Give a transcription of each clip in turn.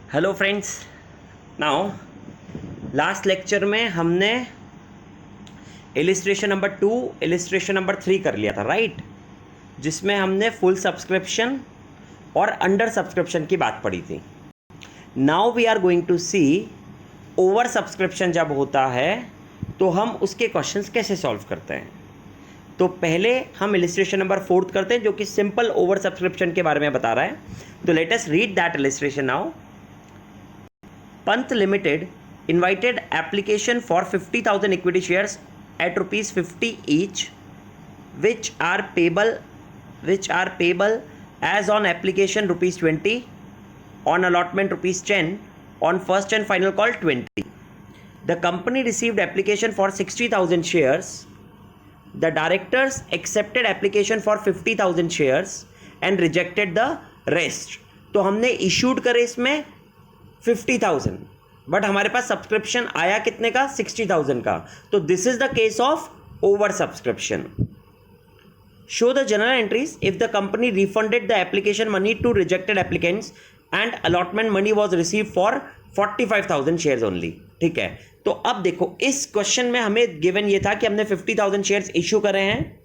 Hello friends, now last lecture में हमने illustration number 2, illustration number 3 कर लिया था, राइट, जिसमें हमने फुल सब्सक्रिप्शन और अंडर सब्सक्रिप्शन की बात पढ़ी थी। Now we are going to see over subscription जब होता है तो हम उसके क्वेश्चंस कैसे सॉल्व करते हैं। तो पहले हम इलिस्ट्रेशन नंबर 4 करते हैं जो कि सिंपल ओवर सब्सक्रिप्शन के बारे में बता रहा है। तो let us read that illustration now. Panth Limited invited application for 50,000 equity shares at rupees 50 each, which are payable as on application rupees 20, on allotment rupees 10, on first and final call 20. The company received application for 60,000 shares. The directors accepted application for 50,000 shares and rejected the rest. तो हमने issued करे इसमें 50,000, but हमारे पास subscription आया कितने का? 60,000 का। तो this is the case of over subscription. Show the general entries if the company refunded the application money to rejected applicants and allotment money was receive for 45,000 shares only. ठीक है, तो अब देखो इस क्वेश्चन में हमें गिवन ये था कि हमने 50,000 शेयर्स इश्यू करे हैं,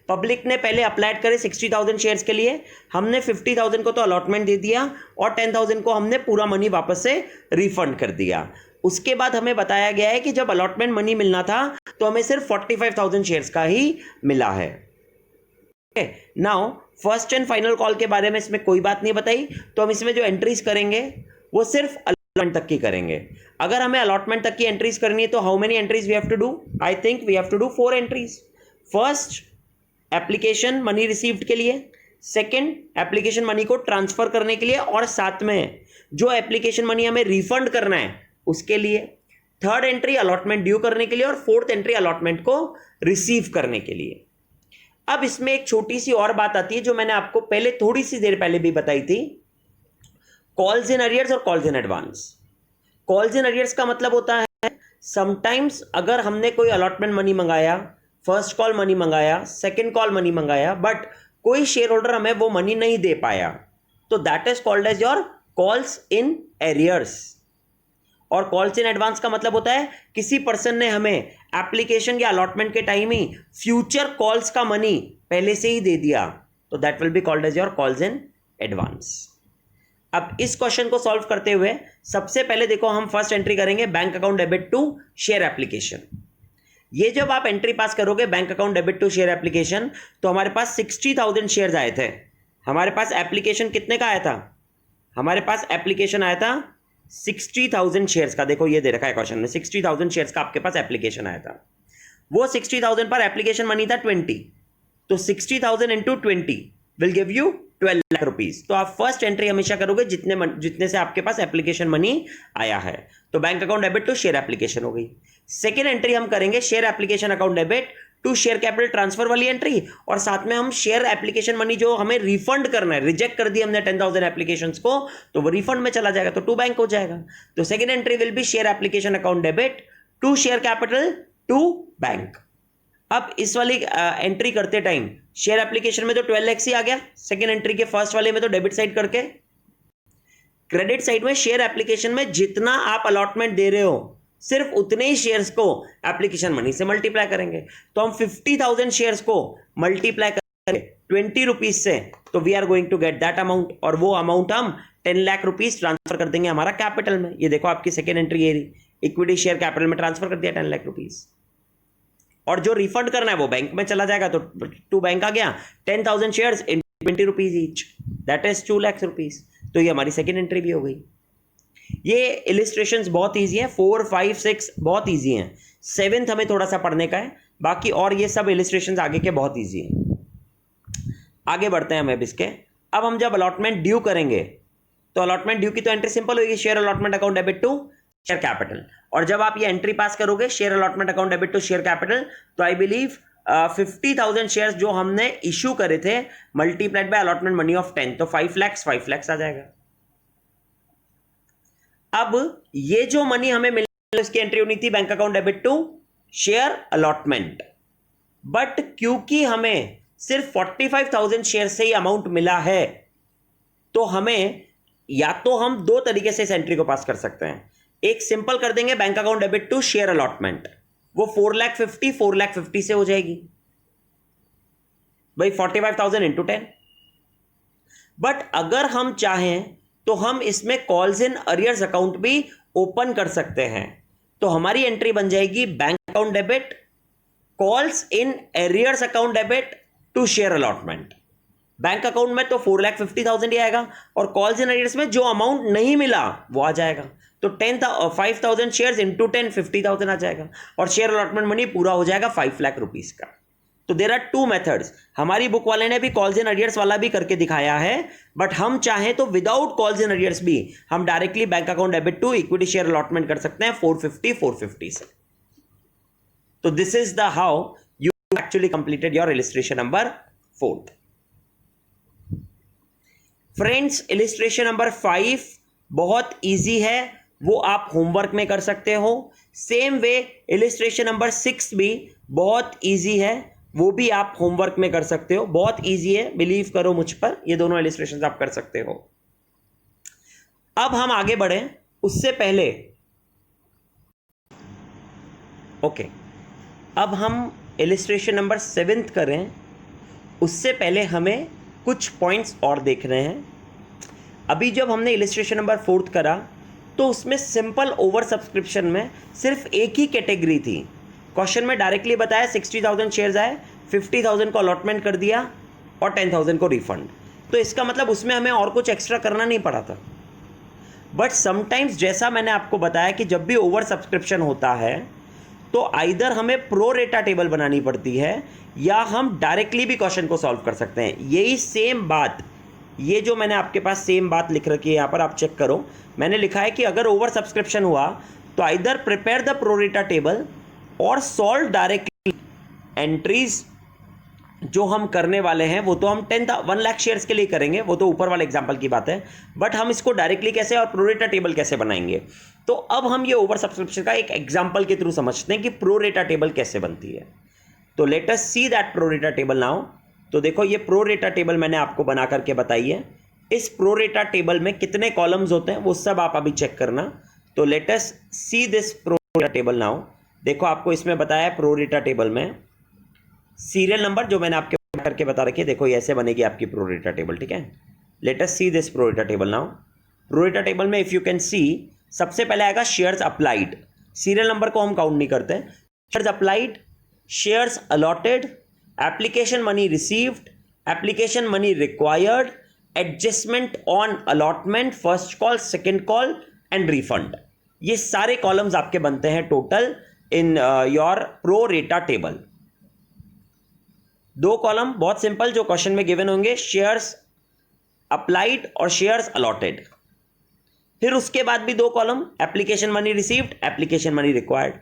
पब्लिक ने पहले अप्लाइड करे 60,000 शेयर्स के लिए, हमने 50,000 को तो अलॉटमेंट दे दिया और 10,000 को हमने पूरा मनी वापस से रिफंड कर दिया। उसके बाद हमें बताया गया है कि जब अलॉटमेंट मनी मिलना था तो हमें सिर्फ 45,000 शेयर्स का ही मिला है। Now first and final call के बारे में इसमें कोई बात नहीं बताई, तो हम इसमें जो एंट्रीज करेंगे वो सिर्फ अलॉटमेंट तक की करेंगे। अगर हमें अलॉटमेंट तक की एंट्रीज करनी है तो how many entries we have to do? I think we have to do 4 entries. First, application money received के लिए, सेकंड एप्लीकेशन मनी को ट्रांसफर करने के लिए, और साथ में जो एप्लीकेशन मनी हमें रिफंड करना है उसके लिए, थर्ड एंट्री अलॉटमेंट ड्यू करने के लिए, और फोर्थ एंट्री अलॉटमेंट को रिसीव करने के लिए। अब इसमें एक छोटी सी और बात आती है जो मैंने आपको पहले थोड़ी सी देर पहले भी बताई थी, कॉल्स इन अरियर्स और calls in advance. Calls in arrears का मतलब होता है समटाइम्स अगर हमने कोई अलॉटमेंट मनी मंगाया, फर्स्ट कॉल मनी मंगाया, सेकंड कॉल मनी मंगाया, बट कोई शेयर होल्डर हमें वो मनी नहीं दे पाया, तो that is called as your calls in arrears. और कॉल्स इन एडवांस का मतलब होता है किसी पर्सन ने हमें एप्लीकेशन या अलॉटमेंट के टाइम ही फ्यूचर कॉल्स का मनी पहले से ही दे दिया, तो that will be called as your calls in advance. अब इस क्वेश्चन को सॉल्व करते हुए सबसे पहले देखो हम फर्स्ट एंट्री करेंगे bank account debit to share application. ये जब आप एंट्री पास करोगे bank account debit to share application, तो हमारे पास 60,000 शेयर्स आए थे। हमारे पास एप्लीकेशन कितने का आया था? हमारे पास एप्लीकेशन आया था 60,000 शेयर्स का। देखो ये दे रखा है क्वेश्चन में, 60,000 शेयर्स का आपके पास एप्लीकेशन आया था। वो 60,000 पर एप्लीकेशन मनी था 20, तो 60,000 into 20 will give you 12 lakh rupees. तो आप फर्स्ट एंट्री हमेशा करोगे जितने से आपके पास एप्लीकेशन मनी आया है, तो bank account debit to share application हो गई। सेकेंड एंट्री हम करेंगे share application account debit to share capital transfer वाली एंट्री, और साथ में हम शेयर एप्लीकेशन मनी जो हमें रिफंड करना है, रिजेक्ट कर दी हमने 10,000 एप्लीकेशंस को, तो वो रिफंड में चला जाएगा, तो टू बैंक हो जाएगा। तो second entry will be share application account debit to share capital to bank. अब इस वाली एंट्री करते टाइम शेयर एप्लीकेशन में तो 12 लाख ही आ गया, सेकेंड एंट्री के फर्स्ट वाले में तो डेबिट साइड करके, क्रेडिट साइड में शेयर एप्लीकेशन में जितना आप अलॉटमेंट दे रहे हो सिर्फ उतने ही शेयर्स को एप्लीकेशन मनी से मल्टीप्लाई करेंगे। तो हम 50,000 शेयर्स को मल्टीप्लाई करेंगे 20 रुपीज से, तो we are going to get that amount, और वो अमाउंट हम 10 लाख रुपीज ट्रांसफर कर देंगे हमारा कैपिटल में। ये देखो आपकी सेकेंड एंट्री ये रही, इक्विटी शेयर कैपिटल में ट्रांसफर कर दिया 10 लाख रुपीज, और जो रिफंड करना है वो बैंक में चला जाएगा, तो टू बैंक आ गया, 10,000 shares in 20 rupees each, that is 2 lakh rupees. तो ये हमारी सेकेंड एंट्री भी हो गई। ये इलिस्ट्रेशंस बहुत इजी हैं, 4, 5, 6 बहुत इजी हैं, 7th हमें थोड़ा सा पढ़ने का है, बाकी और ये सब इलिस्ट्रेशंस आगे के बहुत इजी हैं। आगे बढ़ते हैं हम अब इसके। अब हम जब अलॉटमेंट ड्यू करेंगे तो अलॉटमेंट ड्यू की तो एंट्री सिंपल होगी, share allotment account debit to share capital, और जब आप ये एंट्री पास करोगे share allotment account debit to share capital, तो आई बिलीव 50,000 शेयर्स जो हमने इश्यू करे थे multiplied by allotment money of 10, तो 5 लाख आ जाएगा। अब ये जो मनी हमें मिली उसकी एंट्री होनी थी bank account debit to share allotment, but क्योंकि हमें सिर्फ 45,000 शेयर से ही अमाउंट मिला है, तो हमें या तो हम दो तरीके से इस एंट्री को पास कर सकते हैं। एक सिंपल कर देंगे bank account debit to share allotment, वो 4,50,4,50 से हो जाएगी भाई, 45,000 इंटू 10। बट अगर हम चाहें तो हम इसमें कॉल्स इन अरियर्स अकाउंट भी ओपन कर सकते हैं। तो हमारी एंट्री बन जाएगी bank account debit calls in arrears account debit to share allotment. Bank account में तो 4,50,000 ही आएगा और कॉल्स इन एरियर्स में जो अमाउंट नहीं मिला वो आ जाएगा। तो 5,000 शेयर्स इंटू 10 50,000 आ जाएगा और शेयर अलॉटमेंट मनी पूरा हो जाएगा 5 लाख रुपीज का। तो देयर आर टू मेथड्स। हमारी बुक वाले ने भी कॉल्स इन अरियर्स वाला भी करके दिखाया है, बट हम चाहें तो विदाउट कॉल्स इन अरियर्स भी हम directly bank account debit to equity share allotment कर सकते हैं 450 से। तो this is the how you actually completed your illustration number 4। Friends, illustration number 5 बहुत इजी है, वो आप होमवर्क में कर सकते हो। सेम वे इलिस्ट्रेशन नंबर 6 भी बहुत इजी है, वो भी आप होमवर्क में कर सकते हो। बहुत इजी है, बिलीव करो मुझ पर, ये दोनों इलिस्ट्रेशंस आप कर सकते हो। अब हम आगे बढ़ें उससे पहले अब हम इलिस्ट्रेशन नंबर 7 करें उससे पहले हमें कुछ पॉइंट्स और देख रहे हैं। अभी जब हमने इलिस्ट्रेशन नंबर 4 करा तो उसमें सिंपल ओवर सब्सक्रिप्शन में सिर्फ एक ही कैटेगरी थी। क्वेश्चन में डायरेक्टली बताया 60,000 शेयर्स आए, 50,000 को अलॉटमेंट कर दिया और 10,000 को रिफंड। तो इसका मतलब उसमें हमें और कुछ एक्स्ट्रा करना नहीं पड़ा था। बट समटाइम्स जैसा मैंने आपको बताया कि जब भी ओवर सब्सक्रिप्शन होता है तो आइदर हमें प्रो रेटा टेबल बनानी पड़ती है या हम डायरेक्टली भी क्वेश्चन को सॉल्व कर सकते हैं। यही सेम बात, ये जो मैंने आपके पास सेम बात लिख रखी है यहाँ पर, आप चेक करो। मैंने लिखा है कि अगर ओवर सब्सक्रिप्शन हुआ तो either prepare the pro rata table और सॉल्व डायरेक्टली एंट्रीज। जो हम करने वाले हैं वो तो हम 1 लाख शेयर्स के लिए करेंगे, वो तो ऊपर वाले एग्जांपल की बात है। बट हम इसको डायरेक्टली कैसे और प्रो रेटा टेबल कैसे बनाएंगे, तो अब हम ये ओवर सब्सक्रिप्शन का एक एग्जांपल के थ्रू समझते हैं कि प्रो रेटा टेबल कैसे बनती है। तो late us see that pro rata table now. तो देखो, ये प्रो रेटा टेबल मैंने आपको बना करके बताई है। इस प्रो रेटा टेबल में कितने कॉलम्स होते हैं वो सब आप अभी चेक करना। तो late us see this pro rata table now. देखो, आपको इसमें बताया है प्रो रेटा टेबल में सीरियल नंबर जो मैंने आपके करके बता रखी है। देखो, ये ऐसे बनेगी आपकी प्रो रेटा टेबल, ठीक है। Let us see this pro rata table now. Pro rata table में इफ यू कैन सी, सबसे पहले आएगा शेयर्स अप्लाइड। सीरियल नंबर को हम काउंट नहीं करते। Shares applied, shares allotted, application money received, application money required, adjustment on allotment, first call, second call and refund. ये सारे कॉलम्स आपके बनते हैं total in your pro rata table. 2 column बहुत सिंपल जो क्वेश्चन में गिवन होंगे, शेयर्स अप्लाइड और शेयर्स अलॉटेड। फिर उसके बाद भी 2 column, application money received, application money required.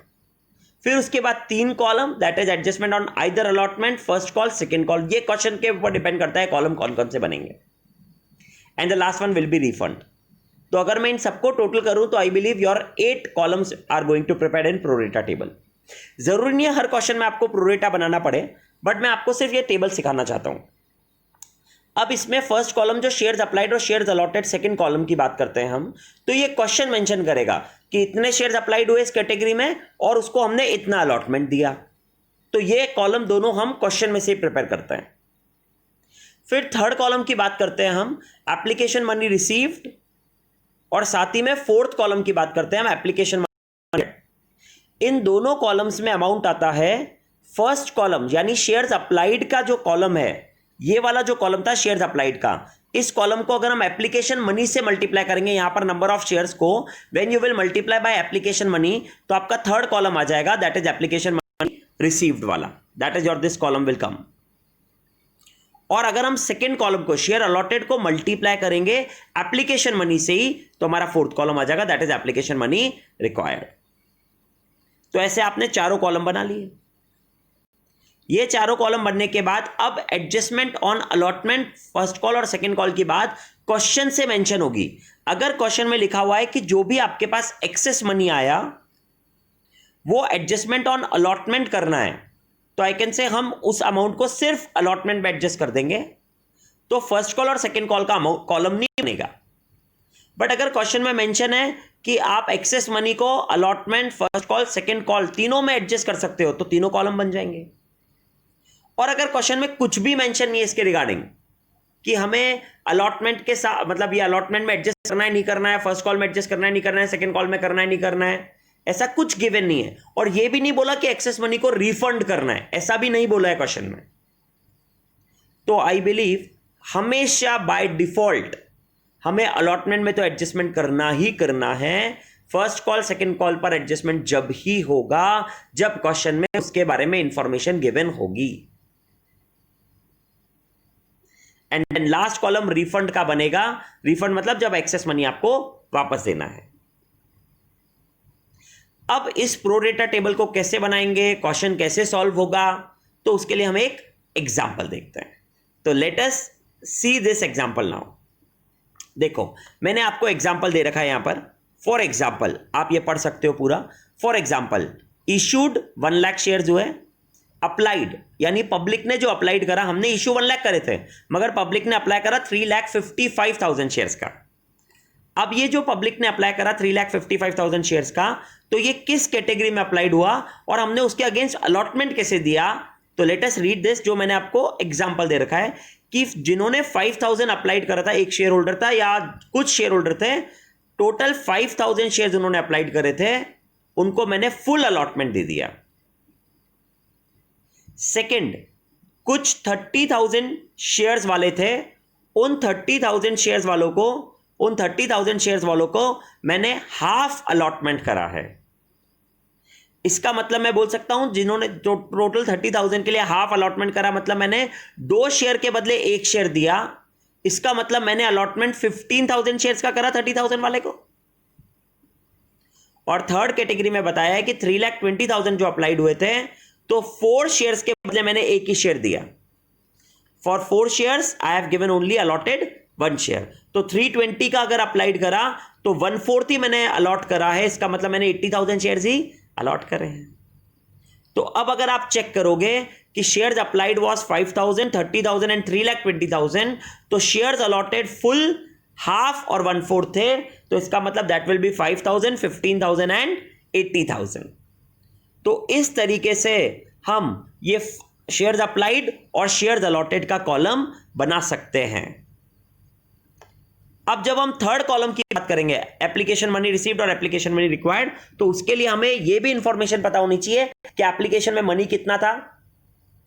फिर उसके बाद 3 column, that is adjustment on either allotment, first call, second call. ये क्वेश्चन के ऊपर डिपेंड करता है कॉलम कौन कौन से बनेंगे। And the last one will be refund. तो अगर मैं इन सबको टोटल करूं तो I believe your 8 columns are going to prepare in pro rata table. जरूरी नहीं है हर क्वेश्चन में आपको प्रो रेटा बनाना पड़े, बट मैं आपको सिर्फ ये टेबल सिखाना चाहता हूं। अब इसमें फर्स्ट कॉलम जो शेयर्स अप्लाइड और शेयर्स अलॉटेड सेकंड कॉलम की बात करते हैं हम, तो ये क्वेश्चन मेंशन करेगा कि इतने शेयर्स अप्लाइड हुए इस कैटेगरी में और उसको हमने इतना अलॉटमेंट दिया। तो ये कॉलम दोनों हम क्वेश्चन में से प्रिपेयर करते हैं। फिर थर्ड कॉलम की बात करते हैं हम, एप्लीकेशन मनी रिसीव्ड, और साथ ही में फोर्थ कॉलम की बात करते हैं हम, एप्लीकेशन मनी। इन दोनों कॉलम्स में अमाउंट आता है। फर्स्ट कॉलम यानी शेयर्स अप्लाइड का जो कॉलम है, ये वाला जो कॉलम था शेयर्स अप्लाइड का, इस कॉलम को अगर हम एप्लीकेशन मनी से मल्टीप्लाई करेंगे, यहां पर नंबर ऑफ शेयर्स को when you will multiply by application money, तो आपका थर्ड कॉलम आ जाएगा, that is application money received वाला, that is your this column will come. और अगर हम सेकेंड कॉलम को शेयर अलॉटेड को मल्टीप्लाई करेंगे एप्लीकेशन मनी से ही, तो हमारा फोर्थ कॉलम आ जाएगा, that is application money required. तो ऐसे आपने चारों कॉलम बना लिए। ये चारों कॉलम बनने के बाद अब adjustment on allotment, first call और सेकंड कॉल की बात क्वेश्चन से मेंशन होगी। अगर क्वेश्चन में लिखा हुआ है कि जो भी आपके पास एक्सेस मनी आया वो एडजस्टमेंट ऑन अलॉटमेंट करना है, तो आई कैन से हम उस अमाउंट को सिर्फ अलॉटमेंट में एडजस्ट कर देंगे, तो फर्स्ट कॉल और सेकंड कॉल का कॉलम नहीं बनेगा। बट अगर क्वेश्चन में मेंशन है कि आप एक्सेस मनी को allotment, first call, second call तीनों में एडजस्ट कर सकते हो, तो तीनों कॉलम बन जाएंगे। और अगर क्वेश्चन में कुछ भी मेंशन नहीं है इसके रिगार्डिंग कि हमें अलॉटमेंट के साथ, मतलब ये अलॉटमेंट में एडजस्ट करना है नहीं करना है, फर्स्ट कॉल में एडजस्ट करना है नहीं करना है, सेकंड कॉल में करना है नहीं करना है, ऐसा कुछ गिवन नहीं है। और ये भी नहीं बोला कि एक्सेस मनी को रिफंड करना है, ऐसा भी नहीं बोला है क्वेश्चन में। तो आई बिलीव हमेशा बाय डिफॉल्ट हमें अलॉटमेंट में तो एडजस्टमेंट करना ही करना है। फर्स्ट कॉल, सेकंड कॉल पर एडजस्टमेंट जब ही होगा जब क्वेश्चन में उसके बारे में इंफॉर्मेशन गिवन होगी। And then last column refund का बनेगा। रिफंड मतलब जब एक्सेस मनी आपको वापस देना है। अब इस प्रोरेटा टेबल को कैसे बनाएंगे, क्वेश्चन कैसे सॉल्व होगा, तो उसके लिए हम एक एग्जांपल देखते हैं। तो late us see this example now. देखो मैंने आपको एग्जांपल दे रखा है यहां पर। फॉर एग्जांपल आप ये पढ़ सकते हो पूरा। For example issued 1 lakh share जो है, अप्लाइड यानी पब्लिक ने जो अप्लाइड करा, हमने इशू 1 लाख करे थे मगर पब्लिक ने अप्लाई करा 3,55,000 शेयर्स का। अब ये जो पब्लिक ने अप्लाई करा 3,55,000 शेयर्स का, तो ये किस कैटेगरी में अप्लाइड हुआ और हमने उसके अगेंस्ट अलॉटमेंट कैसे दिया। तो लेट अस रीड दिस। जो मैंने आपको एग्जांपल दे रखा है कि जिन्होंने 5,000 अप्लाइड करा था, एक शेयर होल्डर था या कुछ शेयर होल्डर थे, टोटल 5,000 शेयर उन्होंने अप्लाइड करे थे, उनको मैंने फुल अलॉटमेंट दे दिया। सेकंड, कुछ 30,000 शेयर्स वाले थे, उन 30,000 शेयर्स वालों को मैंने हाफ अलॉटमेंट करा है। इसका मतलब मैं बोल सकता हूं जिन्होंने जो टोटल 30,000 के लिए हाफ अलॉटमेंट करा, मतलब मैंने 2 शेयर के बदले 1 शेयर दिया। इसका मतलब मैंने अलॉटमेंट 15,000 शेयर्स का करा 30,000 वाले को। और थर्ड कैटेगरी में बताया है कि 3,20,000 जो अप्लाइड हुए थे, तो 4 शेयर्स के बदले मैंने 1 ही शेयर दिया। For 4 shares I have given only allotted 1 share. तो 320 का अगर अप्लाइड करा तो 1/4 ही मैंने अलॉट करा है। इसका मतलब मैंने 80,000 शेयर्स ही अलॉट करे हैं। तो अब अगर आप चेक करोगे कि शेयर्स अप्लाइड वाज 5,000, 30,000 एंड 3,20,000, तो शेयर्स अलॉटेड फुल, हाफ और 1/4 थे। तो इसका मतलब दैट विल बी 5,000, 15,000 एंड 80,000। तो इस तरीके से हम ये शेयर्स अप्लाइड और शेयर्स अलॉटेड का कॉलम बना सकते हैं। अब जब हम थर्ड कॉलम की बात करेंगे, एप्लीकेशन मनी रिसीव्ड और एप्लीकेशन मनी रिक्वायर्ड, तो उसके लिए हमें यह भी इंफॉर्मेशन पता होनी चाहिए कि एप्लीकेशन में मनी कितना था,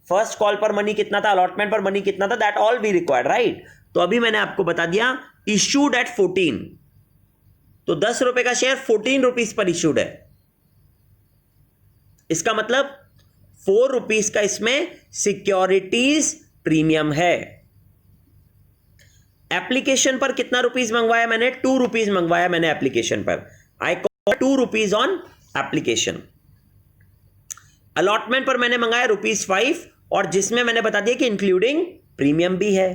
फर्स्ट कॉल पर मनी कितना था, अलॉटमेंट पर मनी कितना था, that all be required, right. तो अभी मैंने आपको बता दिया इश्यूड एट 14, तो 10 रुपए का शेयर 14 रुपीज पर इश्यूड है। इसका मतलब 4 रुपीज का इसमें सिक्योरिटीज प्रीमियम है। एप्लीकेशन पर कितना रुपीज मंगवाया मैंने, 2 रुपीज मंगवाया मैंने एप्लीकेशन पर। I call 2 rupees on application. Allotment पर मैंने मंगाया ₹5 और जिसमें मैंने बता दिया कि इंक्लूडिंग प्रीमियम भी है।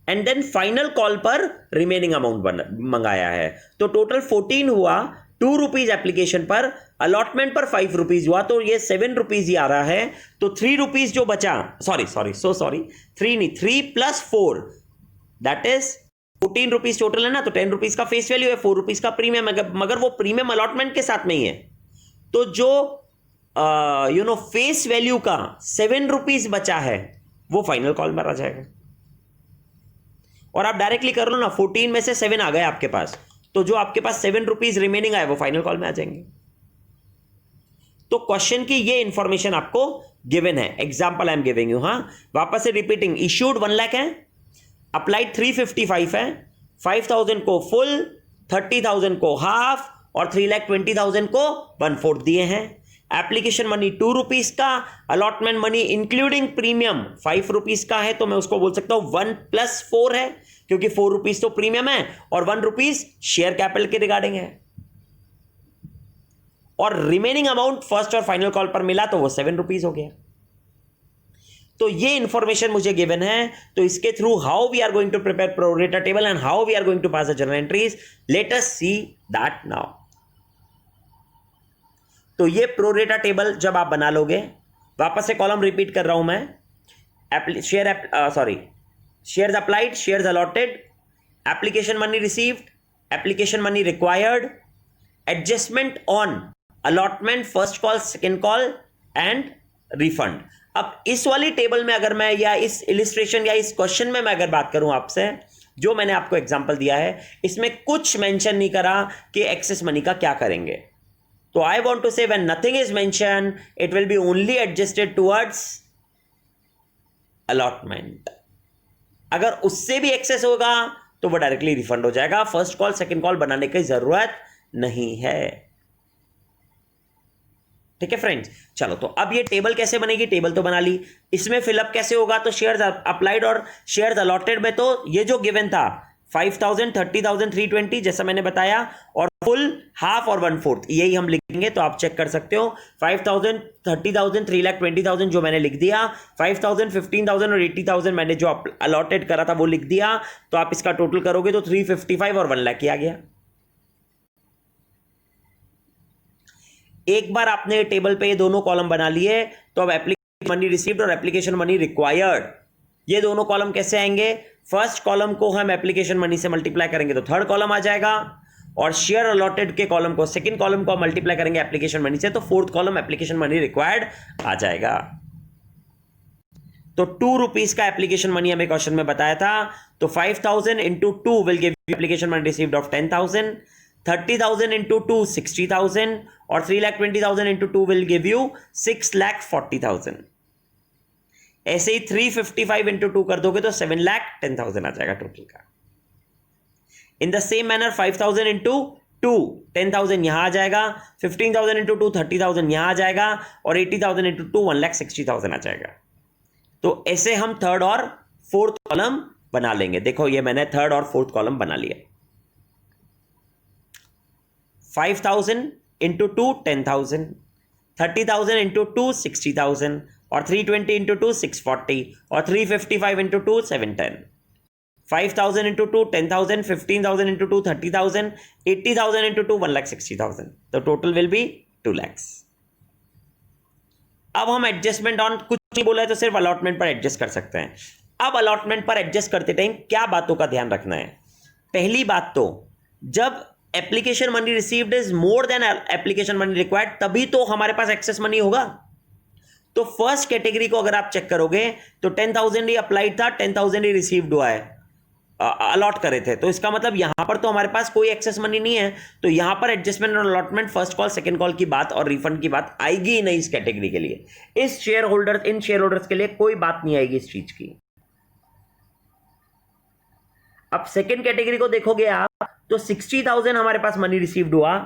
एंड देन फाइनल कॉल पर रिमेनिंग अमाउंट मंगाया है। तो टोटल 14 हुआ, 2 रुपीज एप्लीकेशन पर, अलॉटमेंट पर 5 रुपीज हुआ, तो ये 7 रुपीज ही आ रहा है। तो 3 रुपीज जो बचा, सॉरी 3 नहीं, 3 + 4 दैट इज 14 रुपीज टोटल है ना। तो 10 रुपीज का फेस वैल्यू है, 4 रुपीज का प्रीमियम, मगर वो प्रीमियम अलॉटमेंट के साथ नहीं है। तो जो फेस वैल्यू का 7 रुपीज बचा है वो फाइनल कॉल में आ जाएगा। और आप डायरेक्टली कर लो ना, 14 में से 7 आ गए आपके पास, तो जो आपके पास 7 रुपीज रिमेनिंग आए वो फाइनल कॉल में आ जाएंगे। तो क्वेश्चन की ये इंफॉर्मेशन आपको गिवन है। Example I am giving you. हाँ, वापस से रिपीटिंग, इश्यूड 1 लाख है, अप्लाइड 355 है, 5,000 को फुल, 30,000 को हाफ और 3,20,000 को 1/4 दिए हैं। एप्लीकेशन मनी 2 रुपीज का, allotment money including premium 5 rupees का है, तो मैं उसको बोल सकता हूं 1 + 4 है, क्योंकि 4 रुपीज तो प्रीमियम है और 1 रुपीज शेयर कैपिटल के रिगार्डिंग है। और रिमेनिंग अमाउंट फर्स्ट और फाइनल कॉल पर मिला तो वो 7 रुपीज हो गया। तो ये इंफॉर्मेशन मुझे गिवन है। तो इसके through how we are going to prepare pro rata table and how we are going to pass the journal entries, let us see that now. तो ये प्रोरेटा टेबल जब आप बना लोगे, वापस से कॉलम रिपीट कर रहा हूं मैं, shares applied, shares allotted, application money received, application money required, adjustment on allotment, first call, second call and refund. अब इस वाली टेबल में अगर मैं, या इस इलिस्ट्रेशन या इस क्वेश्चन में मैं अगर बात करूं आपसे, जो मैंने आपको एग्जांपल दिया है, इसमें कुछ मेंशन नहीं करा कि एक्सेस मनी का क्या करेंगे। तो आई वांट टू से when nothing is mention, it will be only adjusted towards allotment. अगर उससे भी एक्सेस होगा तो वो डायरेक्टली रिफंड हो जाएगा, फर्स्ट कॉल सेकंड कॉल बनाने की जरूरत नहीं है। ठीक है फ्रेंड्स, चलो तो अब ये टेबल कैसे बनेगी, टेबल तो बना ली, इसमें फिलअप कैसे होगा, तो शेयर्स अप्लाइड और शेयर्स अलॉटेड में तो ये जो गिवन था 5,000, 30,000, 320 जैसा मैंने बताया, और फुल, हाफ और 1/4 यही हम लिखेंगे। तो आप चेक कर सकते हो 5,000, 30,000, 3,20,000 जो मैंने लिख दिया, 5,000, 15,000 और 80,000 मैंने जो अलॉटेड करा था वो लिख दिया। तो आप इसका टोटल करोगे तो 355 और 1 लाख आ गया। एक बार आपने टेबल पे ये दोनों कॉलम बना लिए, तो अब एप्लीकेशन मनी रिसीव्ड और एप्लीकेशन मनी रिक्वायर्ड, ये दोनों कॉलम कैसे आएंगे, फर्स्ट कॉलम को हम एप्लीकेशन मनी से मल्टीप्लाई करेंगे तो थर्ड कॉलम आ जाएगा, और शेयर अलॉटेड के कॉलम को, सेकंड कॉलम को मल्टीप्लाई करेंगे एप्लीकेशन मनी से तो fourth column application money required आ जाएगा। तो 2 रुपीज का एप्लीकेशन मनी हमें क्वेश्चन में बताया था, तो 5,000 into 2 will give you application money received of 10,000, 30,000 into 2 60,000, और 3,20,000 इंटू 2 विल गिव यू 6,40,000। ऐसे ही 355 इंटू 2 कर दोगे तो 7,10,000 आ जाएगा टोटल का। In the same manner 5,000 into 2 10,000 यहां आ जाएगा, 15,000 इंटू 2 30,000 यहां आ जाएगा, और 80,000 इंटू 2 1,60,000 आ जाएगा। तो ऐसे हम थर्ड और फोर्थ कॉलम बना लेंगे। देखो ये मैंने थर्ड और फोर्थ कॉलम बना लिया। 5,000 इंटू 2 10,000, 30,000 इंटू 2 60,000, और 320 इंटू 2 640, और 355 इंटू 2 710। 5,000 into 2 10,000, 15,000 into 2 30,000, 80,000 into 2 1,60,000। तो टोटल विल बी 2 lakhs। अब हम एडजस्टमेंट ऑन कुछ नहीं बोला है तो सिर्फ अलॉटमेंट पर एडजस्ट कर सकते हैं। अब अलॉटमेंट पर एडजस्ट करते टाइम क्या बातों का ध्यान रखना है। पहली बात तो, जब application money received is more than application money required, तभी तो हमारे पास एक्सेस मनी होगा। तो फर्स्ट कैटेगरी को अगर आप चेक करोगे तो 10,000 ही अप्लाइड था, 10,000 ही रिसीव्ड हुआ है, अलॉट करे थे, तो इसका मतलब यहां पर तो हमारे पास कोई एक्सेस मनी नहीं है। तो यहां पर एडजस्टमेंट और allotment, first call second call की बात और रिफंड की बात आएगी ही नहीं इस कैटेगरी के लिए। इस शेयर होल्डर, इन शेयर होल्डर्स के लिए कोई बात नहीं आएगी इस चीज की। अब सेकंड कैटेगरी को देखोगे आप तो 60,000 हमारे पास मनी रिसीव्ड हुआ,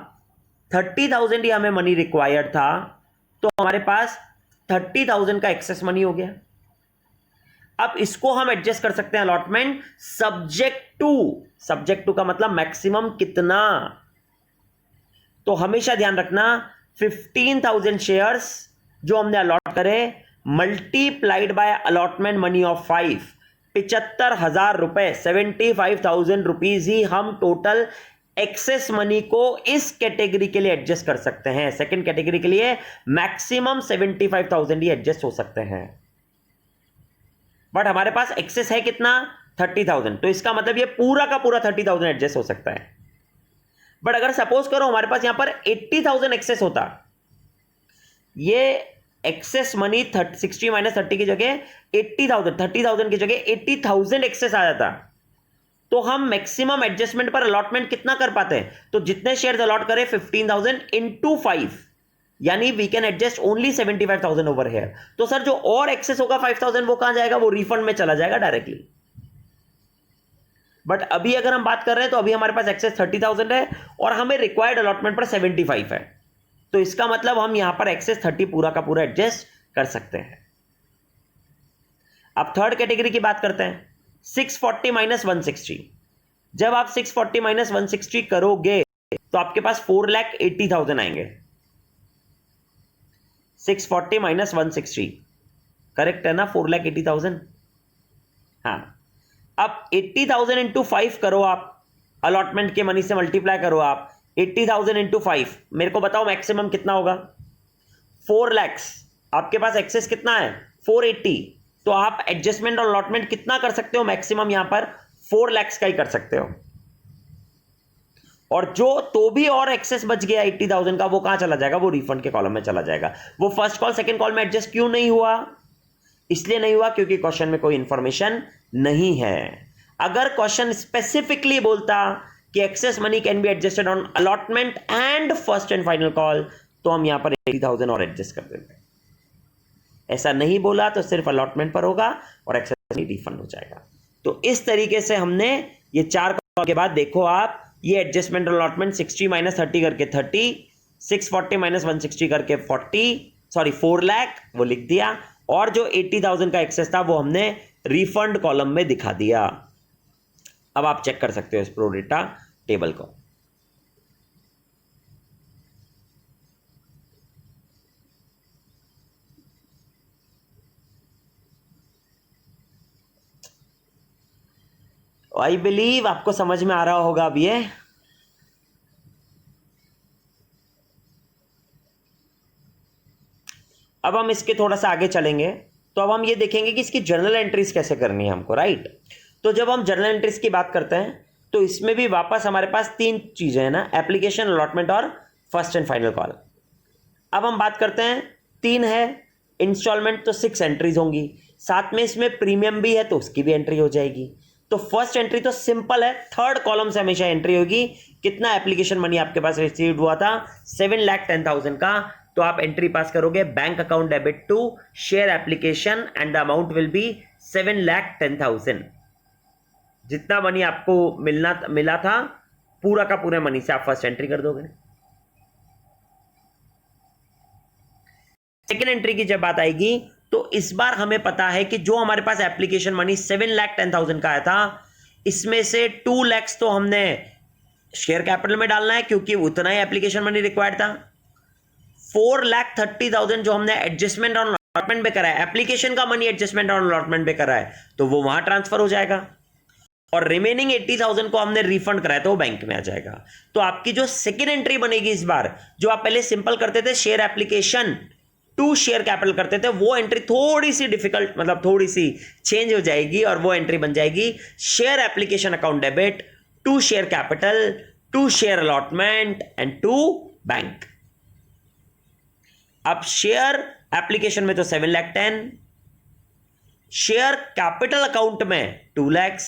30,000 ही हमें मनी रिक्वायर्ड था, तो हमारे पास 30,000 का एक्सेस मनी हो गया। अब इसको हम एडजस्ट कर सकते हैं अलॉटमेंट सब्जेक्ट टू का मतलब मैक्सिमम कितना। तो हमेशा ध्यान रखना 15,000 शेयर्स जो हमने अलॉट करे multiplied by allotment money of 5, 75,000 रुपए, 75,000 रुपीज ही हम टोटल एक्सेस मनी को इस कैटेगरी के लिए एडजस्ट कर सकते हैं। सेकंड कैटेगरी के लिए मैक्सिमम 75,000 ही एडजस्ट हो सकते हैं, बट हमारे पास एक्सेस है कितना 30,000, तो इसका मतलब ये पूरा का पूरा 30,000 एडजस्ट हो सकता है। बट अगर सपोज करो हमारे पास यहां पर 80,000 एक्सेस होता, ये एक्सेस मनी 60 माइनस 30 की जगह 80,000, 30,000 की जगह 80,000 एक्सेस आ जाता, तो हम मैक्सिमम एडजस्टमेंट पर अलॉटमेंट कितना कर पाते हैं। तो जितने शेयर्स अलॉट करें 15,000 इंटू 5, यानी we can adjust only 75,000 over here. तो सर जो और एक्सेस होगा 5,000 वो कहां जाएगा, वो रिफंड में चला जाएगा डायरेक्टली। बट अभी अगर हम बात कर रहे हैं तो अभी हमारे पास एक्सेस 30,000 है और हमें रिक्वायर्ड अलॉटमेंट पर 75 है, तो इसका मतलब हम यहां पर एक्सेस 30 पूरा का पूरा एडजस्ट कर सकते हैं। अब थर्ड कैटेगरी की बात करते हैं, 640 माइनस 160। जब आप 640 माइनस 160 करोगे तो आपके पास 4,80,000 आएंगे। 640 माइनस 160 करेक्ट है ना, 4,80,000। हाँ, अब 80,000 इंटू 5 करो आप, अलॉटमेंट के मनी से मल्टीप्लाई करो आप 80,000 इंटू 5, मेरे को बताओ मैक्सिमम कितना होगा 4 lakhs। आपके पास एक्सेस कितना है 480, तो आप एडजस्टमेंट और अलॉटमेंट कितना कर सकते हो मैक्सिमम यहां पर 4 lakhs का ही कर सकते हो। और जो तो भी और एक्सेस बच गया 80,000 का, वो कहां चला जाएगा? वो रिफंड के कॉलम में चला जाएगा। वो फर्स्ट कॉल सेकंड कॉल में एडजस्ट क्यों नहीं हुआ? इसलिए नहीं हुआ क्योंकि क्वेश्चन में कोई इंफॉर्मेशन नहीं है। अगर क्वेश्चन स्पेसिफिकली बोलता कि excess money can be adjusted on allotment and first and final call, तो हम यहां पर 80,000 और एडजस्ट कर देते। ऐसा नहीं बोला तो सिर्फ अलॉटमेंट पर होगा और एक्सेस मनी रिफंड हो जाएगा। तो इस तरीके से हमने ये 4 कॉल के बाद देखो आप, ये एडजस्टमेंट अलॉटमेंट 60 माइनस 30 करके 30, 640 माइनस 160 करके 4 लाख वो लिख दिया, और जो 80,000 का एक्सेस था वो हमने रिफंड कॉलम में दिखा दिया। अब आप चेक कर सकते हो इस प्रो डेटा टेबल को। आई बिलीव आपको समझ में आ रहा होगा अब ये। अब हम इसके थोड़ा सा आगे चलेंगे तो अब हम ये देखेंगे कि इसकी जर्नल एंट्रीज कैसे करनी है हमको, राइट। तो जब हम जर्नल एंट्रीज की बात करते हैं तो इसमें भी वापस हमारे पास 3 चीजें हैं ना, एप्लीकेशन, अलॉटमेंट और फर्स्ट एंड फाइनल कॉल। अब हम बात करते हैं 3 है इंस्टॉलमेंट, तो 6 एंट्रीज होंगी, साथ में इसमें प्रीमियम भी है तो उसकी भी एंट्री हो जाएगी। तो फर्स्ट एंट्री तो सिंपल है, थर्ड कॉलम से हमेशा एंट्री होगी। कितना एप्लीकेशन मनी आपके पास रिसीव्ड हुआ था? 7,10,000 का। तो आप एंट्री पास करोगे, bank account debit to share application and the amount will be 7,10,000। जितना मनी आपको मिला था पूरा का पूरा मनी से आप फर्स्ट एंट्री कर दोगे। सेकेंड एंट्री की जब बात आएगी तो इस बार हमें पता है कि जो हमारे पास एप्लीकेशन मनी 7,10,000 का आया था, इसमें से 2 lakhs तो हमने शेयर कैपिटल में डालना है क्योंकि उतना ही एप्लीकेशन मनी रिक्वायर्ड था। 4,30,000 जो हमने एडजस्टमेंट ऑन अलॉटमेंट पे करा है, एप्लीकेशन का मनी एडजस्टमेंट ऑन अलॉटमेंट पे करा है, तो वो वहां ट्रांसफर हो जाएगा। और रिमेनिंग 80,000 को हमने रिफंड कराया तो वो बैंक में आ जाएगा। तो आपकी जो सेकेंड एंट्री बनेगी इस बार, जो आप पहले सिंपल करते थे share application to share capital करते थे, वो एंट्री थोड़ी सी डिफिकल्ट, मतलब थोड़ी सी चेंज हो जाएगी और वो एंट्री बन जाएगी share application account debit to share capital to share allotment and to bank. अब शेयर एप्लीकेशन में तो 7,10,000, शेयर कैपिटल अकाउंट में 2 lakhs,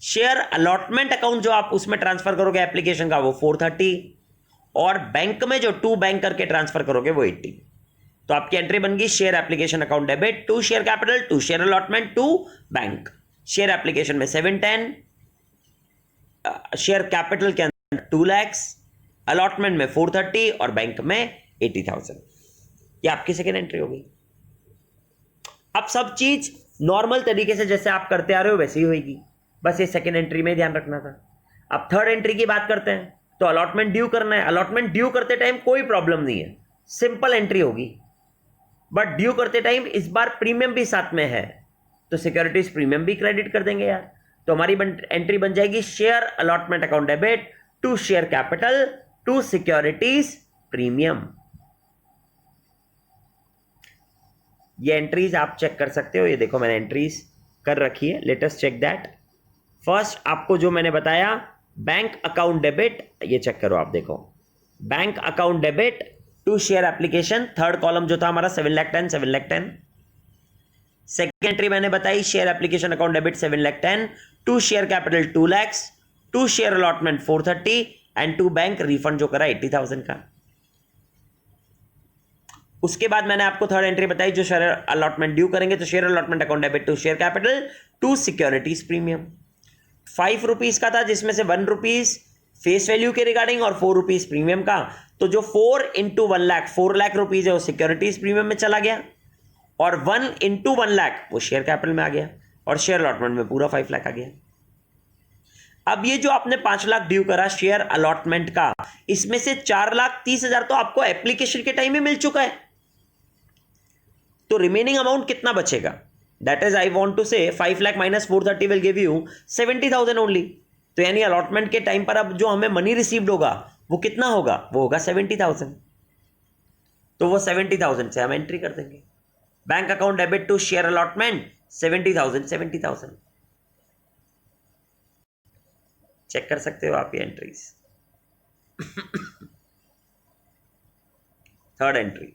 शेयर अलॉटमेंट अकाउंट जो आप उसमें ट्रांसफर करोगे एप्लीकेशन का वो 430, और बैंक में जो 2 बैंक करके ट्रांसफर करोगे वो 80। तो आपकी एंट्री बन गई share application account debit to share capital to share allotment to bank. Share application में 710, शेयर कैपिटल के अंदर 2 lakhs, अलॉटमेंट में 430 और बैंक में 80,000। ये आपकी सेकेंड एंट्री होगी। अब सब चीज नॉर्मल तरीके से जैसे आप करते आ रहे हो वैसे ही होगी, बस ये सेकेंड एंट्री में ध्यान रखना था। अब थर्ड एंट्री की बात करते हैं तो अलॉटमेंट ड्यू करना है। अलॉटमेंट ड्यू करते टाइम कोई प्रॉब्लम नहीं है, सिंपल एंट्री होगी, बट ड्यू करते टाइम इस बार प्रीमियम भी साथ में है तो सिक्योरिटीज प्रीमियम भी क्रेडिट कर देंगे यार। तो हमारी एंट्री बन जाएगी share allotment account debit to share capital to securities premium. ये एंट्रीज आप चेक कर सकते हो, ये देखो मैंने एंट्रीज कर रखी है, let us check that. First आपको जो मैंने बताया बैंक अकाउंट डेबिट, ये चेक करो आप देखो, bank account debit to share application, third column जो था हमारा 7,10,000। सेकेंड एंट्री मैंने बताई share application account debit 7,10,000 to share capital 2 lakhs to share allotment 430 and to bank refund जो करा 80,000 का। उसके बाद मैंने आपको थर्ड एंट्री बताई जो शेयर अलॉटमेंट ड्यू करेंगे तो share allotment account debit to share capital to securities premium. 5 rupees का था जिसमें से 1 रुपीज फेस वैल्यू के रिगार्डिंग और 4 रुपीज प्रीमियम का, तो जो 4 into 1 लाख 4 लाख रुपीज है वो सिक्योरिटीज प्रीमियम में चला गया, और 1 into 1 लाख वो शेयर कैपिटल में आ गया, और शेयर अलॉटमेंट में पूरा 5 लाख आ गया। अब ये जो आपने 5 लाख ड्यू करा शेयर अलॉटमेंट का, इसमें से 4,30,000 तो आपको एप्लीकेशन के टाइम में मिल चुका है, तो रिमेनिंग अमाउंट कितना बचेगा? That is I want to say 5 lakh minus 430 will give you 70,000 only. तो यानी अलॉटमेंट के टाइम पर अब जो हमें मनी रिसीव्ड होगा वो कितना होगा? वो होगा 70,000। तो वो 70,000 से हम एंट्री कर देंगे bank account debit to share allotment 70,000 70,000। Check कर सकते हो आप ये एंट्रीज। Third entry.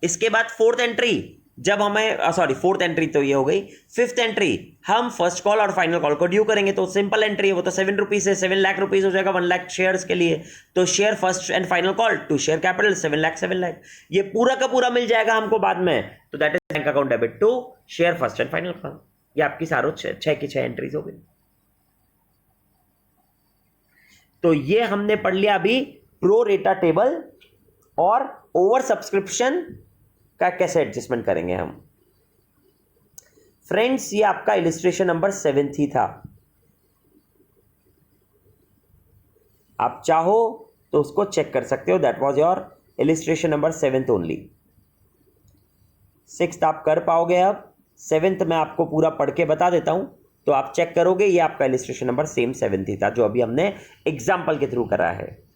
इसके बाद फोर्थ एंट्री, जब हमें सॉरी फोर्थ एंट्री तो ये हो गई। फिफ्थ एंट्री, हम फर्स्ट कॉल और फाइनल कॉल को ड्यू करेंगे, तो सिंपल एंट्री है वो, तो 7 रुपीज से 7 लाख रुपीज हो जाएगा 1 लाख शेयर्स के लिए। तो share first and final call to share capital 7 lakh, ये पूरा का पूरा मिल जाएगा हमको बाद में। तो that is bank account debit to share first and final call. ये आपकी सारों 6 की 6 एंट्रीज हो गई। तो ये हमने पढ़ लिया अभी प्रो रेटा टेबल और ओवर सब्सक्रिप्शन का कैसे एडजस्टमेंट करेंगे हम। फ्रेंड्स ये आपका इलिस्ट्रेशन नंबर 7 ही था। आप चाहो तो उसको चेक कर सकते हो, that was your illustration number 7 only. 6th आप कर पाओगे, अब 7th मैं आपको पूरा पढ़ के बता देता हूं, तो आप चेक करोगे। ये आपका इलिस्ट्रेशन नंबर सेम 7 ही था जो अभी हमने एग्जाम्पल के थ्रू करा है।